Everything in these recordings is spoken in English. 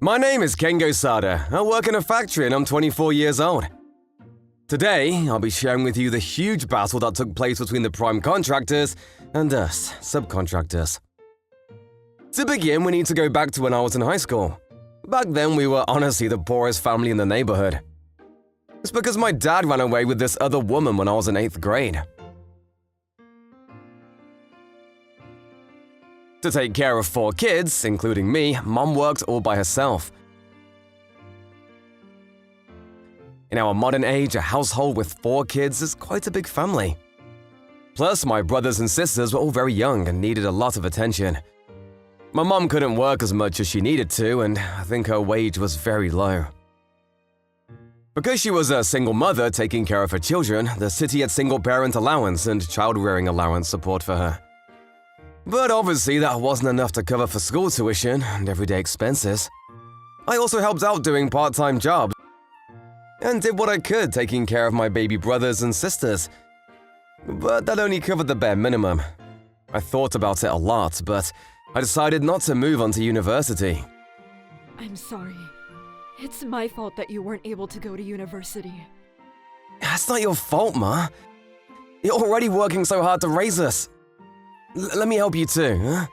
My name is Kengo Sada. I work in a factory and I'm 24 years old. Today, I'll be sharing with you the huge battle that took place between the prime contractors and us, subcontractors. To begin, we need to go back to when I was in high school. Back then, we were honestly the poorest family in the neighborhood. It's because my dad ran away with this other woman when I was in 8th grade. To take care of 4 kids, including me, Mom worked all by herself. In our modern age, a household with 4 kids is quite a big family. Plus, my brothers and sisters were all very young and needed a lot of attention. My mom couldn't work as much as she needed to, and I think her wage was very low. Because she was a single mother taking care of her children, the city had single-parent allowance and child-rearing allowance support for her. But obviously that wasn't enough to cover for school tuition and everyday expenses. I also helped out doing part-time jobs and did what I could taking care of my baby brothers and sisters. But that only covered the bare minimum. I thought about it a lot, but I decided not to move on to university. I'm sorry. It's my fault that you weren't able to go to university. That's not your fault, Ma. You're already working so hard to raise us. Let me help you too, huh?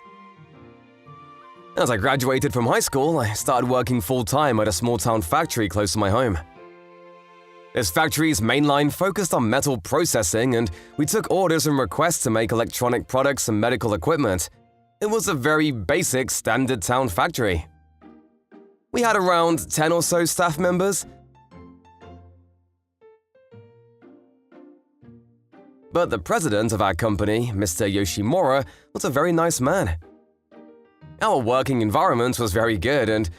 As I graduated from high school, I started working full-time at a small-town factory close to my home. This factory's main line focused on metal processing, and we took orders and requests to make electronic products and medical equipment. It was a very basic, standard town factory. We had around 10 or so staff members. But the president of our company, Mr. Yoshimura, was a very nice man. Our working environment was very good, and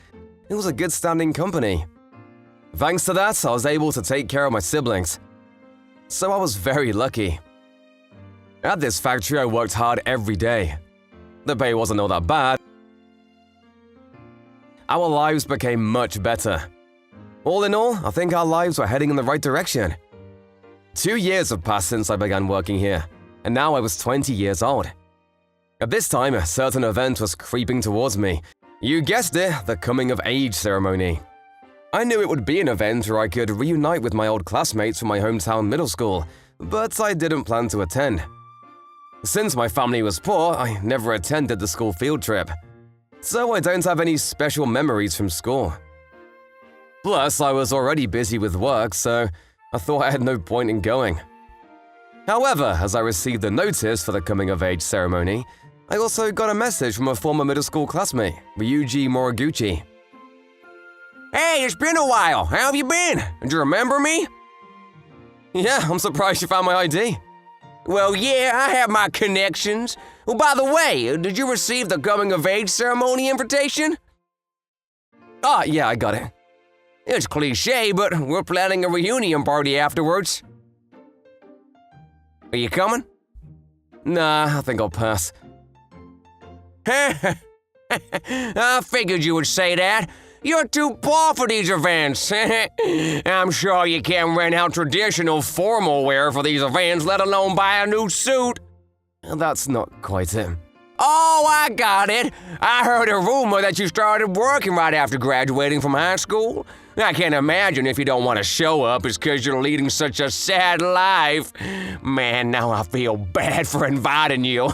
it was a good-standing company. Thanks to that, I was able to take care of my siblings. So I was very lucky. At this factory, I worked hard every day. The pay wasn't all that bad. Our lives became much better. All in all, I think our lives were heading in the right direction. 2 years have passed since I began working here, and now I was 20 years old. At this time, a certain event was creeping towards me. You guessed it, the coming-of-age ceremony. I knew it would be an event where I could reunite with my old classmates from my hometown middle school, but I didn't plan to attend. Since my family was poor, I never attended the school field trip, so I don't have any special memories from school. Plus, I was already busy with work, so I thought I had no point in going. However, as I received the notice for the coming-of-age ceremony, I also got a message from a former middle school classmate, Ryuji Moriguchi. "Hey, it's been a while. How have you been? Do you remember me?" "Yeah, I'm surprised you found my ID." "Well, yeah, I have my connections. Well, by the way, did you receive the coming-of-age ceremony invitation?" "Ah, yeah, I got it." "It's cliché, but we're planning a reunion party afterwards. Are you coming?" "Nah, I think I'll pass." I figured you would say that. You're too poor for these events. I'm sure you can't rent out traditional formal wear for these events, let alone buy a new suit. That's not quite it. Oh, I got it. I heard a rumor that you started working right after graduating from high school. I can't imagine if you don't want to show up, it's because you're leading such a sad life. Man, now I feel bad for inviting you.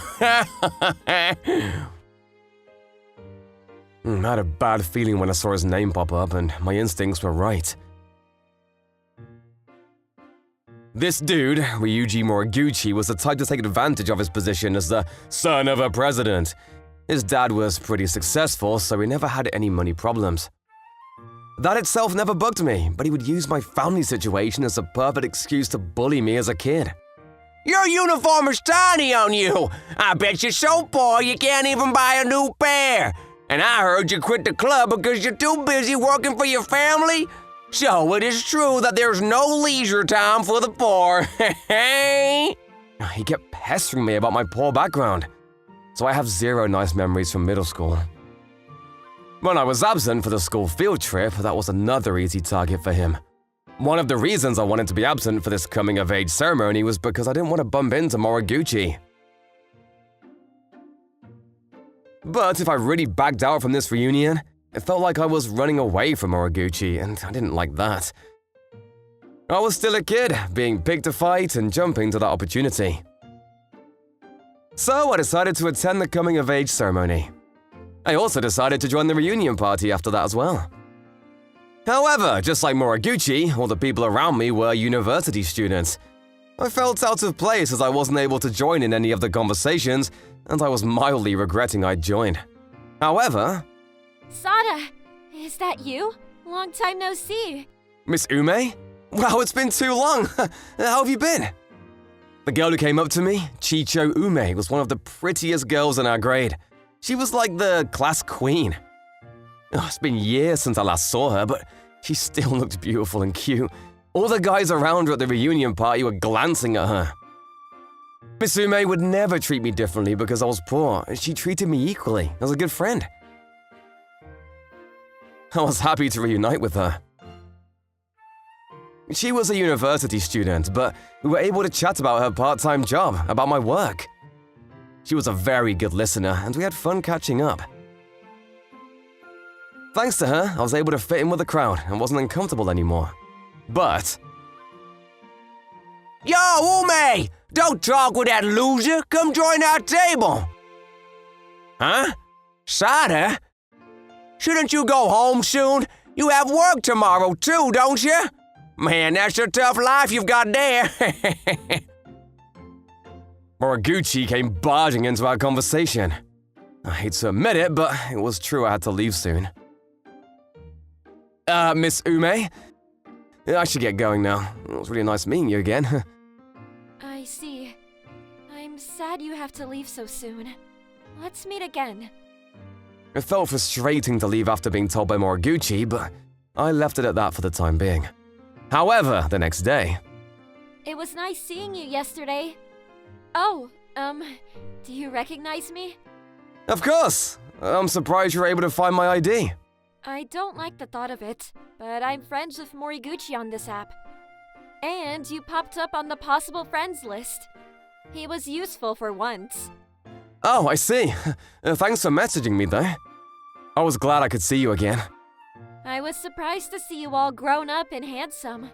I had a bad feeling when I saw his name pop up, and my instincts were right. This dude, Ryuji Moriguchi, was the type to take advantage of his position as the son of a president. His dad was pretty successful, so he never had any money problems. That itself never bugged me, but he would use my family situation as a perfect excuse to bully me as a kid. Your uniform is tiny on you. I bet you're so poor you can't even buy a new pair. And I heard you quit the club because you're too busy working for your family. So it is true that there's no leisure time for the poor. He kept pestering me about my poor background, so I have zero nice memories from middle school. When I was absent for the school field trip, that was another easy target for him. One of the reasons I wanted to be absent for this coming-of-age ceremony was because I didn't want to bump into Moriguchi. But if I really backed out from this reunion, It felt like I was running away from Moriguchi, and I didn't like that. I was still a kid, being picked to fight and jumping to that opportunity. So I decided to attend the coming-of-age ceremony. I also decided to join the reunion party after that as well. However, just like Moriguchi, all the people around me were university students. I felt out of place as I wasn't able to join in any of the conversations, and I was mildly regretting I'd joined. However… Sada, is that you? Long time no see. Miss Ume? Wow, it's been too long! How have you been? The girl who came up to me, Chicho Ume, was one of the prettiest girls in our grade. She was like the class queen. Oh, it's been years since I last saw her, but she still looked beautiful and cute. All the guys around her at the reunion party were glancing at her. Miss Ume would never treat me differently because I was poor. She treated me equally, as a good friend. I was happy to reunite with her. She was a university student, but we were able to chat about her part-time job, about my work. She was a very good listener, and we had fun catching up. Thanks to her, I was able to fit in with the crowd and wasn't uncomfortable anymore. But… Yo, Ume! Don't talk with that loser! Come join our table! Huh? Sada? Shouldn't you go home soon? You have work tomorrow too, don't you? Man, that's a tough life you've got there. Moriguchi came barging into our conversation. I hate to admit it, but it was true I had to leave soon. Miss Ume? I should get going now. It was really nice meeting you again. I see. I'm sad you have to leave so soon. Let's meet again. It felt frustrating to leave after being told by Moriguchi, but I left it at that for the time being. However, the next day… It was nice seeing you yesterday. Oh, do you recognize me? Of course! I'm surprised you were able to find my ID. I don't like the thought of it, but I'm friends with Moriguchi on this app. And you popped up on the possible friends list. He was useful for once. Oh, I see. Thanks for messaging me, though. I was glad I could see you again. I was surprised to see you all grown up and handsome.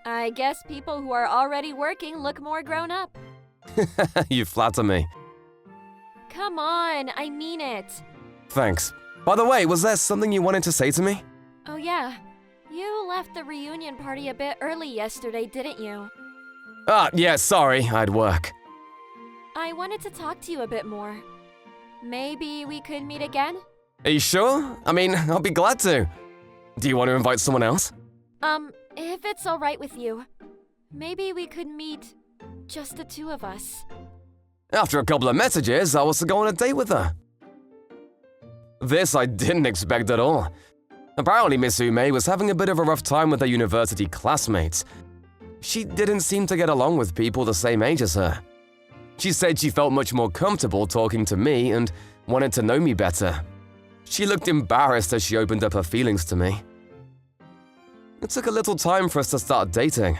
I guess people who are already working look more grown up. You flatter me. Come on, I mean it. Thanks. By the way, was there something you wanted to say to me? Oh yeah, you left the reunion party a bit early yesterday, didn't you? Yeah, sorry, I had work. I wanted to talk to you a bit more. Maybe we could meet again? Are you sure? I mean, I'll be glad to. Do you want to invite someone else? If it's alright with you. Maybe we could meet just the two of us. After a couple of messages, I was to go on a date with her. This I didn't expect at all. Apparently, Miss Ume was having a bit of a rough time with her university classmates. She didn't seem to get along with people the same age as her. She said she felt much more comfortable talking to me and wanted to know me better. She looked embarrassed as she opened up her feelings to me. It took a little time for us to start dating.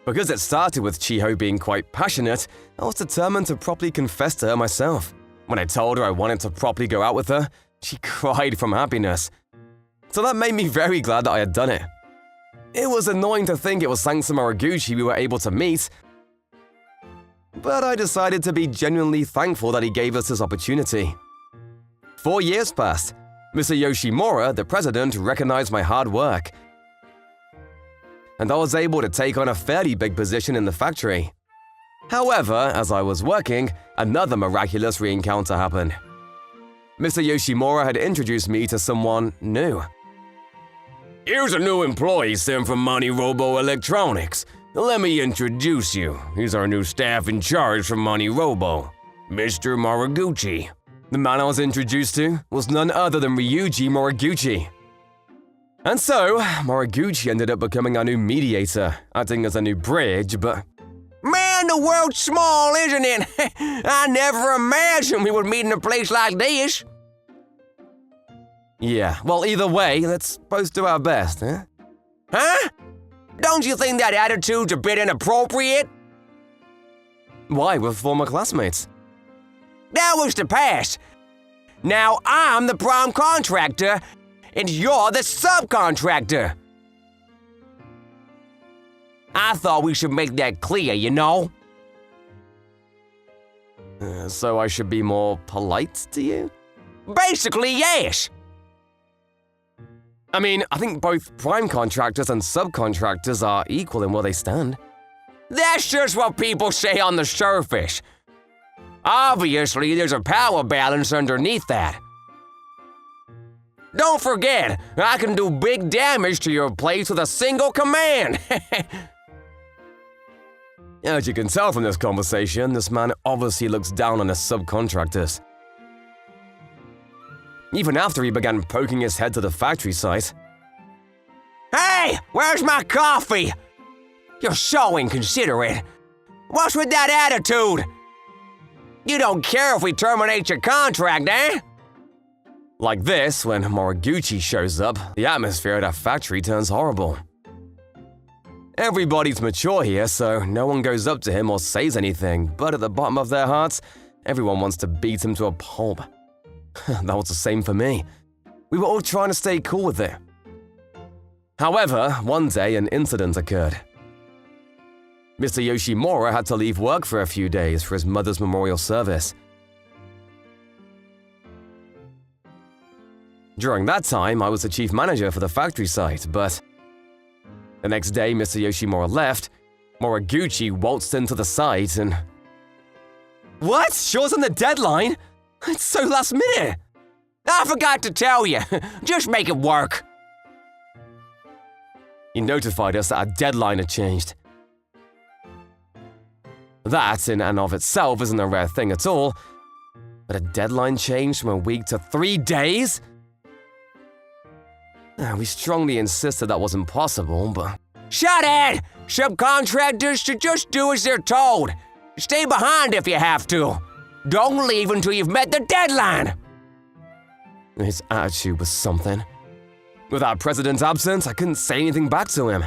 Because it started with Chiho being quite passionate, I was determined to properly confess to her myself. When I told her I wanted to properly go out with her, she cried from happiness. So that made me very glad that I had done it. It was annoying to think it was thanks to Moriguchi we were able to meet, but I decided to be genuinely thankful that he gave us this opportunity. 4 years passed. Mr. Yoshimura, the president, recognized my hard work, and I was able to take on a fairly big position in the factory. However, as I was working, another miraculous re-encounter happened. Mr. Yoshimura had introduced me to someone new. Here's a new employee sent from MoniRobo Electronics. Let me introduce you. He's our new staff in charge from MoniRobo, Mr. Moriguchi. The man I was introduced to was none other than Ryuji Moriguchi. And so, Moriguchi ended up becoming our new mediator, acting as a new bridge, but… Man, the world's small, isn't it? I never imagined we would meet in a place like this. Yeah, well, either way, let's both do our best, huh? Huh? Don't you think that attitude's a bit inappropriate? Why, we're former classmates. That was the past. Now I'm the prime contractor, and you're the subcontractor. I thought we should make that clear, you know? So I should be more polite to you? Basically, yes. I mean, I think both prime contractors and subcontractors are equal in where they stand. That's just what people say on the surface. Obviously, there's a power balance underneath that. Don't forget, I can do big damage to your place with a single command. As you can tell from this conversation, this man obviously looks down on his subcontractors. Even after he began poking his head to the factory site. Hey, where's my coffee? You're so inconsiderate. What's with that attitude? You don't care if we terminate your contract, eh? Like this, when Moriguchi shows up, the atmosphere at our factory turns horrible. Everybody's mature here, so no one goes up to him or says anything, but at the bottom of their hearts, everyone wants to beat him to a pulp. That was the same for me. We were all trying to stay cool with it. However, one day an incident occurred. Mr. Yoshimura had to leave work for a few days for his mother's memorial service. During that time, I was the chief manager for the factory site, but the next day Mr. Yoshimura left, Moriguchi waltzed into the site and… What? Shaw's on the deadline? It's so last minute! I forgot to tell you. Just make it work. He notified us that our deadline had changed. That, in and of itself, isn't a rare thing at all, but a deadline change from a week to 3 days? We strongly insisted that wasn't possible, but… Shut it! Subcontractors should just do as they're told. Stay behind if you have to. Don't leave until you've met the deadline. His attitude was something. With our president absent, I couldn't say anything back to him.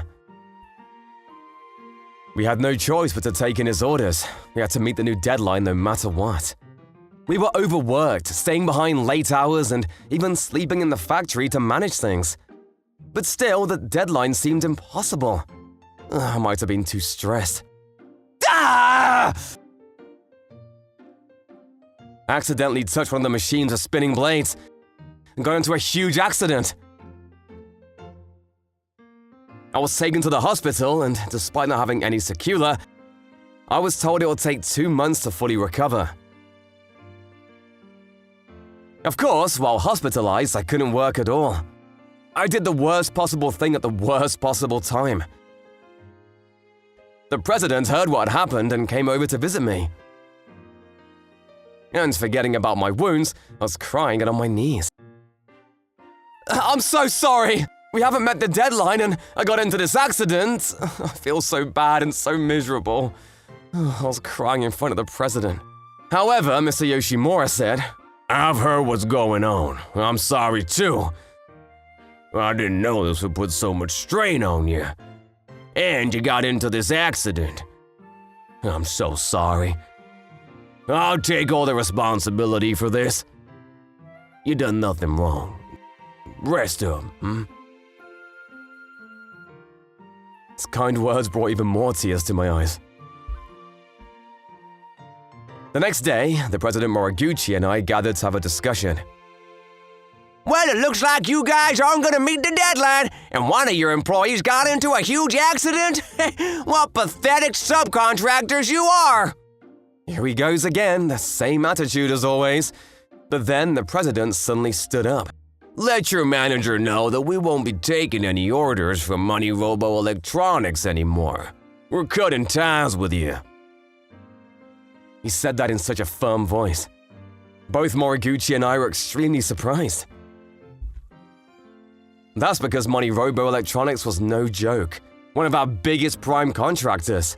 We had no choice but to take in his orders. We had to meet the new deadline no matter what. We were overworked, staying behind late hours and even sleeping in the factory to manage things. But still, the deadline seemed impossible. I might have been too stressed. Ah! I accidentally touched one of the machines with spinning blades and got into a huge accident. I was taken to the hospital, and despite not having any sequela, I was told it would take 2 months to fully recover. Of course, while hospitalized, I couldn't work at all. I did the worst possible thing at the worst possible time. The president heard what had happened and came over to visit me. And forgetting about my wounds, I was crying and on my knees. I'm so sorry! We haven't met the deadline and I got into this accident. I feel so bad and so miserable. I was crying in front of the president. However, Mr. Yoshimura said, I've heard what's going on. I'm sorry too. I didn't know this would put so much strain on you. And you got into this accident. I'm so sorry. I'll take all the responsibility for this. You done nothing wrong. Rest up, His kind words brought even more tears to my eyes. The next day, the President Moriguchi and I gathered to have a discussion. Well, it looks like you guys aren't gonna meet the deadline, and one of your employees got into a huge accident? What pathetic subcontractors you are! Here he goes again, the same attitude as always. But then the president suddenly stood up. Let your manager know that we won't be taking any orders from MoniRobo Electronics anymore. We're cutting ties with you. He said that in such a firm voice. Both Moriguchi and I were extremely surprised. That's because MoniRobo Electronics was no joke, one of our biggest prime contractors.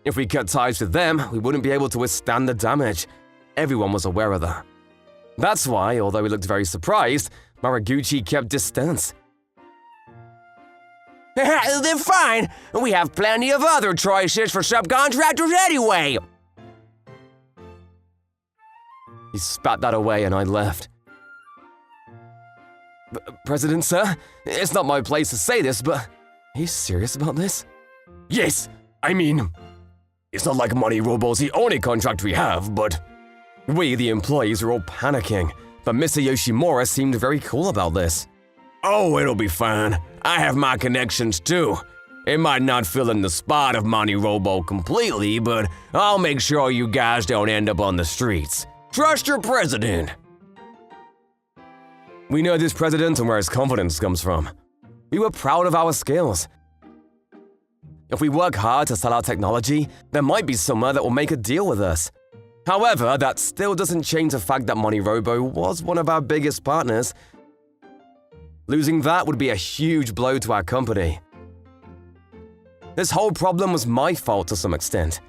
If we cut ties with them, we wouldn't be able to withstand the damage. Everyone was aware of that. That's why, although we looked very surprised, Moriguchi kept distance. They're fine. We have plenty of other choices for subcontractors anyway. He spat that away and I left. President, sir, it's not my place to say this, but are you serious about this? Yes, I mean, it's not like MoniRobo's the only contract we have, but We, the employees, are all panicking, but Mr. Yoshimura seemed very cool about this. oh, it'll be fine. I have my connections too. It might not fill in the spot of MoniRobo completely, but I'll make sure you guys don't end up on the streets. Trust your president. We know this president and where his confidence comes from. We were proud of our skills. If we work hard to sell our technology, there might be somewhere that will make a deal with us. However, that still doesn't change the fact that MoniRobo was one of our biggest partners. Losing that would be a huge blow to our company. This whole problem was my fault to some extent.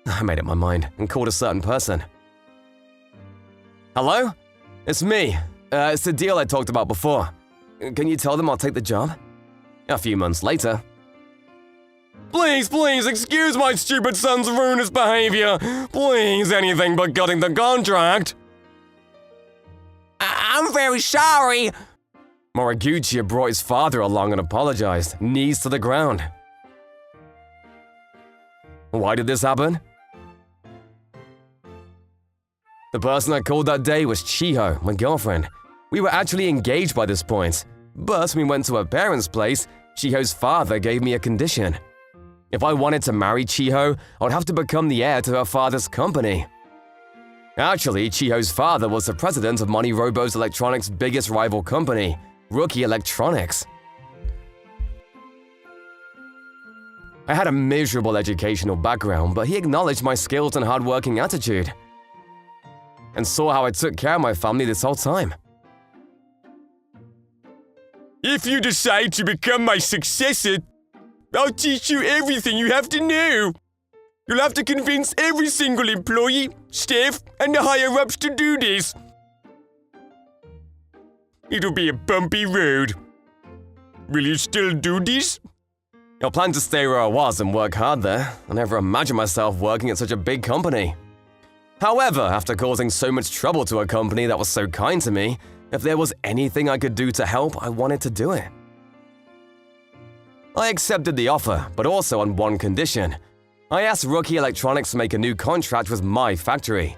I made up my mind and called a certain person. Hello? It's me. It's the deal I talked about before. Can you tell them I'll take the job? A few months later. Please, excuse my stupid son's ruinous behavior. Please, anything but cutting the contract. I'm very sorry. Moriguchi had brought his father along and apologized, knees to the ground. Why did this happen? The person I called that day was Chiho, my girlfriend. We were actually engaged by this point, but when we went to her parents' place, Chiho's father gave me a condition. If I wanted to marry Chiho, I would have to become the heir to her father's company. Actually, Chiho's father was the president of MoniRobo's electronics' biggest rival company, Rookie Electronics. I had a miserable educational background, but he acknowledged my skills and hard-working attitude, and saw how I took care of my family this whole time. If you decide to become my successor, I'll teach you everything you have to know. You'll have to convince every single employee, staff, and the higher-ups to do this. It'll be a bumpy road. Will you still do this? I planned to stay where I was and work hard there. I never imagined myself working at such a big company. However, after causing so much trouble to a company that was so kind to me, if there was anything I could do to help, I wanted to do it. I accepted the offer, but also on one condition. I asked Rookie Electronics to make a new contract with my factory.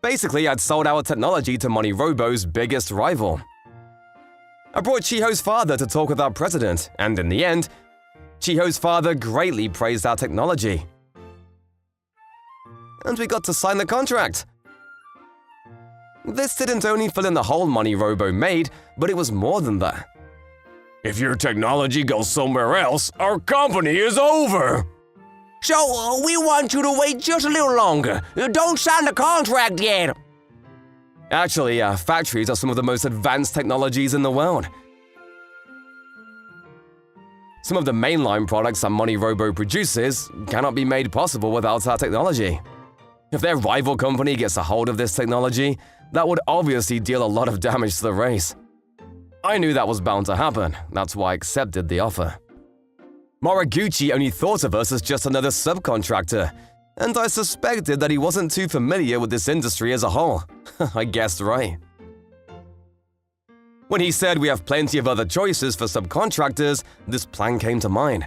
Basically, I'd sold our technology to MoniRobo's biggest rival. I brought Chiho's father to talk with our president, and in the end, Chiho's father greatly praised our technology. And we got to sign the contract. This didn't only fill in the hole MoniRobo made, but it was more than that. If your technology goes somewhere else, our company is over. So, we want you to wait just a little longer. Don't sign the contract yet. Actually, our factories are some of the most advanced technologies in the world. Some of the mainline products that MoniRobo produces cannot be made possible without our technology. If their rival company gets a hold of this technology, that would obviously deal a lot of damage to the race. I knew that was bound to happen, that's why I accepted the offer. Moriguchi only thought of us as just another subcontractor, and I suspected that he wasn't too familiar with this industry as a whole. I guessed right. When he said we have plenty of other choices for subcontractors, this plan came to mind.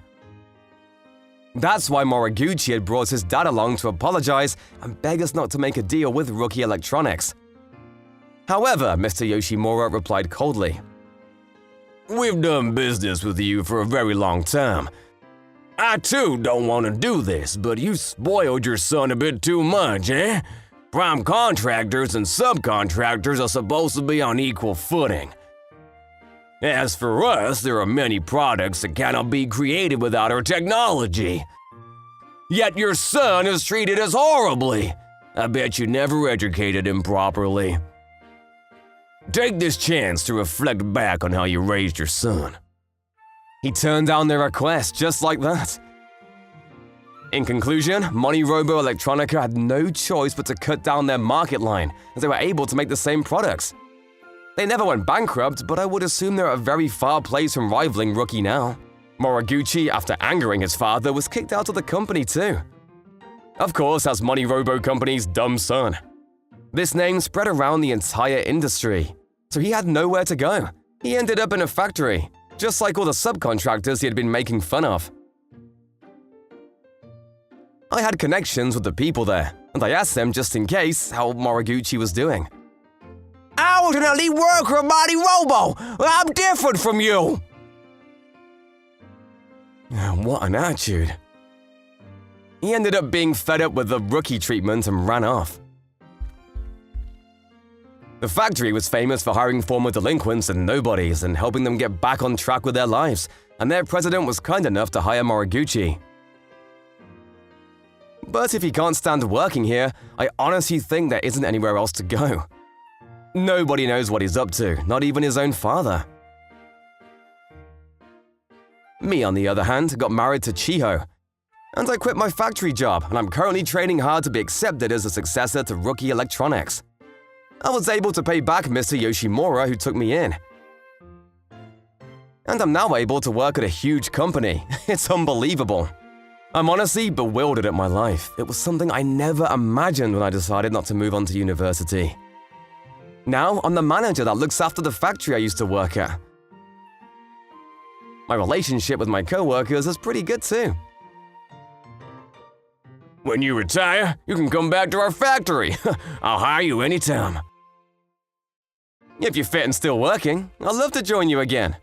That's why Moriguchi had brought his dad along to apologize and beg us not to make a deal with Rookie Electronics. However, Mr. Yoshimura replied coldly. We've done business with you for a very long time. I too don't want to do this, but you spoiled your son a bit too much, eh? Prime contractors and subcontractors are supposed to be on equal footing. As for us, there are many products that cannot be created without our technology. Yet your son is treated as horribly. I bet you never educated him properly. Take this chance to reflect back on how you raised your son. He turned down their request just like that. In conclusion, MoniRobo Electronica had no choice but to cut down their market line as they were able to make the same products. They never went bankrupt, but I would assume they're a very far place from rivaling Rookie now. Moriguchi, after angering his father, was kicked out of the company too. Of course, as MoniRobo Company's dumb son. This name spread around the entire industry, so he had nowhere to go. He ended up in a factory, just like all the subcontractors he had been making fun of. I had connections with the people there, and I asked them just in case how Moriguchi was doing. I was an elite worker of MoniRobo. I'm different from you. What an attitude. He ended up being fed up with the rookie treatment and ran off. The factory was famous for hiring former delinquents and nobodies and helping them get back on track with their lives, and their president was kind enough to hire Moriguchi. But if he can't stand working here, I honestly think there isn't anywhere else to go. Nobody knows what he's up to, not even his own father. Me, on the other hand, got married to Chiho, and I quit my factory job, and I'm currently training hard to be accepted as a successor to Rookie Electronics. I was able to pay back Mr. Yoshimura who took me in. And I'm now able to work at a huge company. It's unbelievable. I'm honestly bewildered at my life. It was something I never imagined when I decided not to move on to university. Now, I'm the manager that looks after the factory I used to work at. My relationship with my co-workers is pretty good too. When you retire, you can come back to our factory. I'll hire you anytime. If you're fit and still working, I'd love to join you again.